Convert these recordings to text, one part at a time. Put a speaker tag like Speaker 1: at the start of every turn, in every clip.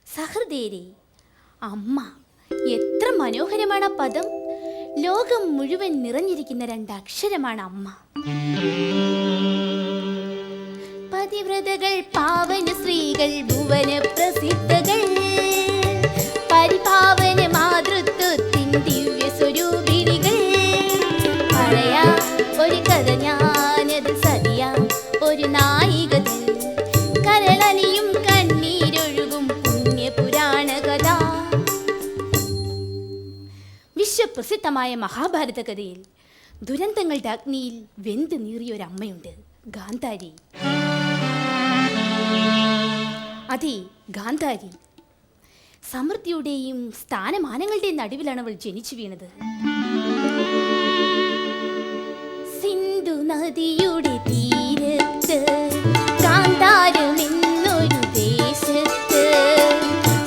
Speaker 1: സഹൃദയരെ, അമ്മ എത്ര മനോഹരമാണ് ആ പദം. ലോകം മുഴുവൻ നിറഞ്ഞിരിക്കുന്ന രണ്ടക്ഷരമാണ് അമ്മ. പതിവ്രതകൾ, പാവന സ്ത്രീകൾ, ഭുവന പ്രസിദ്ധകൾ, പരിപാവന മാതൃത്വത്തിൻ ദിവ്യ സ്വരൂപിണികൾ. പറയാ ഒരു കഥ ഞാനത് സതിയാ, ഒരു നായിക കരളലിയും കണ്ണീരൊഴുകും പുണ്യപുരാണ കഥ. വിശ്വപ്രസിദ്ധമായ മഹാഭാരത കഥയിൽ ദുരന്തങ്ങളുടെ അഗ്നിയിൽ വെന്ത് നീറിയൊരമ്മയുണ്ട്, ഗാന്ധാരി. അതെ, ഗാന്ധാരി. സമൃദ്ധിയുടെയും സ്ഥാനമാനങ്ങളുടെയും നടുവിലാണ് അവൾ ജനിച്ചു വീണത്. സിന്ധു നദിയുടെ തീരത്ത് ഗാന്ധാരമെന്നൊരു ദേശത്ത്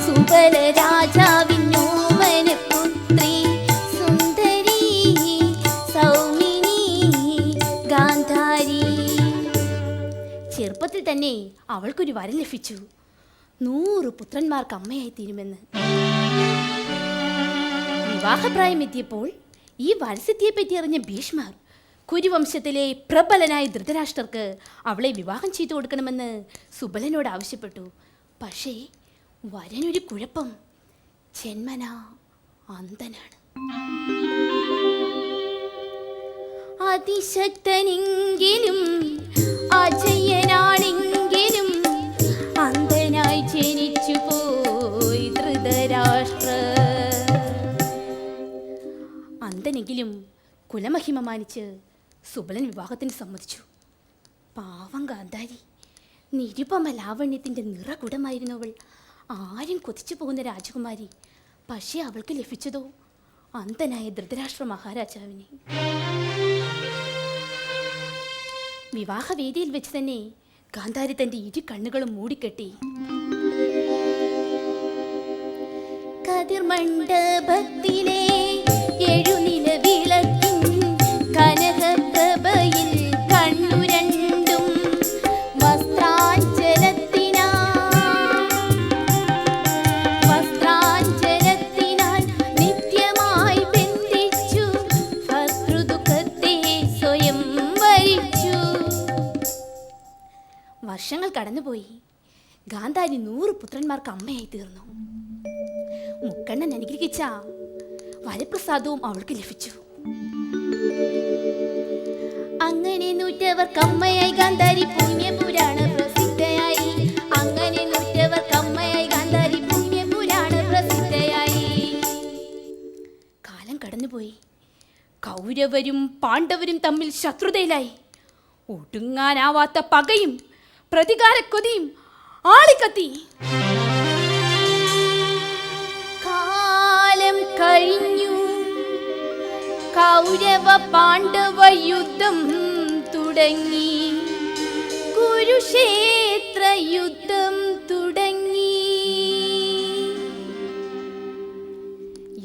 Speaker 1: സുബല രാജാവിനോമന പുത്രി സുന്ദരി സൗമിനി ഗാന്ധാരി. ചെറുപ്പത്തിൽ തന്നെ അവൾക്കൊരു വരം ലഭിച്ചു, 100 പുത്രന്മാർക്ക് അമ്മയായി തീരുമെന്ന്. വിവാഹപ്രായം എത്തിയപ്പോൾ ഈ വത്സത്യയെപ്പറ്റി അറിഞ്ഞ ഭീഷ്മർ കുരുവംശത്തിലെ പ്രബലനായ ധൃതരാഷ്ട്രർക്ക് അവളെ വിവാഹം ചെയ്തു കൊടുക്കണമെന്ന് സുബലനോട് ആവശ്യപ്പെട്ടു. പക്ഷേ വരനൊരു കുഴപ്പം, ജന്മനാ അന്ധനാണ്. അതിശക്തനെങ്കിലും അജയ്യനാണെങ്കിലും അന്ധനായി ജനിച്ചു പോയി ധൃതരാഷ്ട്ര. അന്ധനെങ്കിലും കുലമഹിമ മാനിച്ച് സുബലൻ വിവാഹത്തിന് സമ്മതിച്ചു. പാവം ഗാന്ധാരി, നിരുപമ ലാവണ്യത്തിൻ്റെ നിറകുടമായിരുന്നവൾ, ആരും കൊതിച്ചു പോകുന്ന രാജകുമാരി. പക്ഷേ അവൾക്ക് ലഭിച്ചതോ അന്ധനായ ധൃതരാഷ്ട്ര മഹാരാജാവിനെ. വിവാഹവേദിയിൽ വെച്ച് തന്നെ ഗാന്ധാരി തൻ്റെ ഇരു കണ്ണുകളും മൂടിക്കെട്ടി. കതിർമണ്ഡപത്തിലെ എഴുനില വിളക്കിൻ കനകപ്രഭയിൽ കണ്ണു രണ്ടും വസ്ത്രാഞ്ചലത്തിനാൽ നിത്യമായി ബന്ധിച്ചു ഭർതൃദുഃഖത്തെ സ്വയം വരിച്ചു. വർഷങ്ങൾ കടന്നുപോയി. ഗാന്ധാരി 100 പുത്രന്മാർക്ക് അമ്മയായി തീർന്നു. മുക്കണ്ണൻ അനുഗ്രഹിച്ച വരപ്രസാദവും അവൾക്ക് ലഭിച്ചു. അങ്ങനെ 100 അമ്മയായി ഗാന്ധാരി പുണ്യപുരാണ പ്രസിദ്ധയായി. അങ്ങനെ 100 അമ്മയായി ഗാന്ധാരി പുണ്യപുരാണ പ്രസിദ്ധയായി. കാലം കടന്നുപോയി. കൗരവരും പാണ്ഡവരും തമ്മിൽ ശത്രുതയിലായി. ഒടുങ്ങാനാവാത്ത പകയും പ്രതികാരക്കൊതിയും ആളിക്കത്തി. കാലം കഴിഞ്ഞു. കൗരവ പാണ്ഡവ യുദ്ധം തുടങ്ങി. കുരുക്ഷേത്ര യുദ്ധം തുടങ്ങി.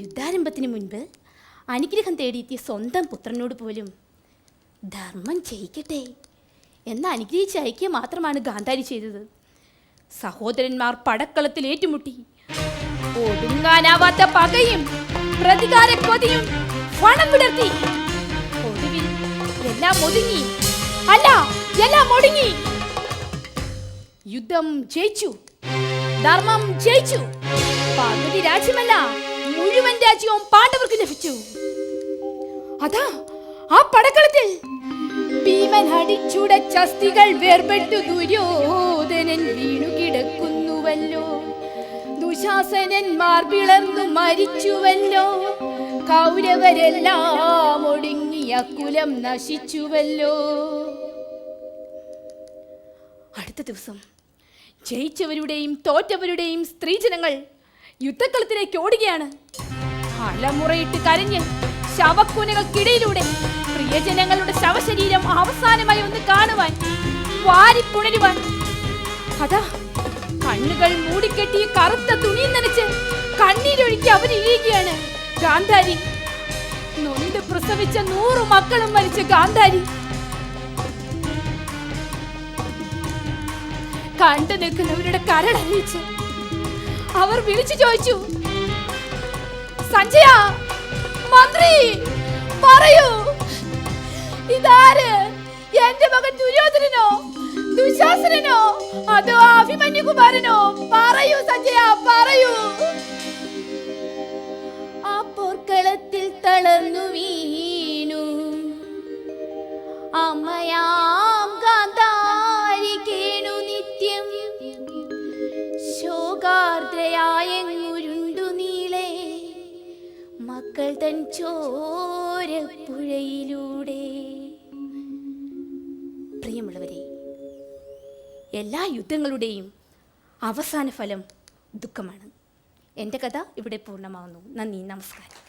Speaker 1: യുദ്ധാരംഭത്തിന് മുൻപ് അനുഗ്രഹം തേടിയെത്തിയ സ്വന്തം പുത്രനോട് പോലും ധർമ്മം ജയിക്കട്ടെ എന്ന് അനുഗ്രഹിച്ച് അയക്കുക മാത്രമാണ് ഗാന്ധാരി ചെയ്തത്. സഹോദരന്മാർ പടക്കളത്തിൽ ഏറ്റുമുട്ടി. ഒടുങ്ങാനാവാത്ത പകയും പ്രതികാരക്കൊതിയും വണം വിടർത്തി. ഒടുവിൽ എല്ലാം ഒതുങ്ങി. അല്ല, എല്ലാം ഒടുങ്ങി. യുദ്ധം ജയിച്ചു. ധർമ്മം ജയിച്ചു. പകുതി രാജ്യമല്ല, മുഴുവൻ രാജ്യവും പാണ്ഡവർക്ക് ലഭിച്ചു. അതാ ആ പടക്കളത്തിൽ ഭീമൻ അടിച്ചുടച്ച അസ്ഥികൾ വേർപെട്ടു ദുര്യോധനൻ വീണു കിടക്കുന്നുവല്ലോ. ദുശാസനന്മാർ പിളർന്നു മരിച്ചുവല്ലോ. കൗരവരെല്ലാം ഒടുങ്ങിയ കുലം നശിച്ചുവല്ലോ. അടുത്ത ദിവസം ജയിച്ചവരുടെയും തോറ്റവരുടെയും സ്ത്രീജനങ്ങൾ യുദ്ധക്കളത്തിലേക്ക് ഓടുകയാണ്. അലമുറയിട്ട് കരഞ്ഞ് ശവക്കുനകൾക്കിടയിലൂടെ പ്രിയജനങ്ങളുടെ ശവശരീരം അവസാനമായി ഒന്ന് കാണുവാൻ, വാരിപ്പുണരുവാൻ. അതാ കണ്ണുകൾ മൂടിക്കെട്ടിയ കറുത്ത തുണി നനച്ച് കണ്ണീരൊഴുക്കി അവരിരിക്കുകയാണ് ഗാന്ധാരി. നൊന്ത് പ്രസവിച്ച 100 മക്കളും മരിച്ച ഗാന്ധാരി കണ്ടു നിൽക്കുന്നവരുടെ കരടറിയിച്ച് അവർ വിളിച്ചു ചോദിച്ചു, സഞ്ജയ, മന്ത്രി, പറയൂ, ഇതാര്? എന്റെ മകൻ ദുര്യോധനനോ, ദുശാസനനോ, അതോ അഭിമന്യുകുമാരനോ? പറയൂ സഞ്ജയ, പറയൂ. ആ പോർക്കളത്തിൽ തളർന്നു വീണു അമ്മയാം ഗാന്ധാരി കേണു നിത്യം. ശോകാർദ്രയായുരുണ്ടു നീളെ മക്കൾ തൻ ചോരപ്പുഴയിലൂടെ. പ്രിയമുള്ളവരെ, എല്ലാ യുദ്ധങ്ങളുടെയും അവസാന ഫലം ദുഃഖമാണ്. എൻ്റെ കഥ ഇവിടെ പൂർണ്ണമാകുന്നു. നന്ദി, നമസ്കാരം.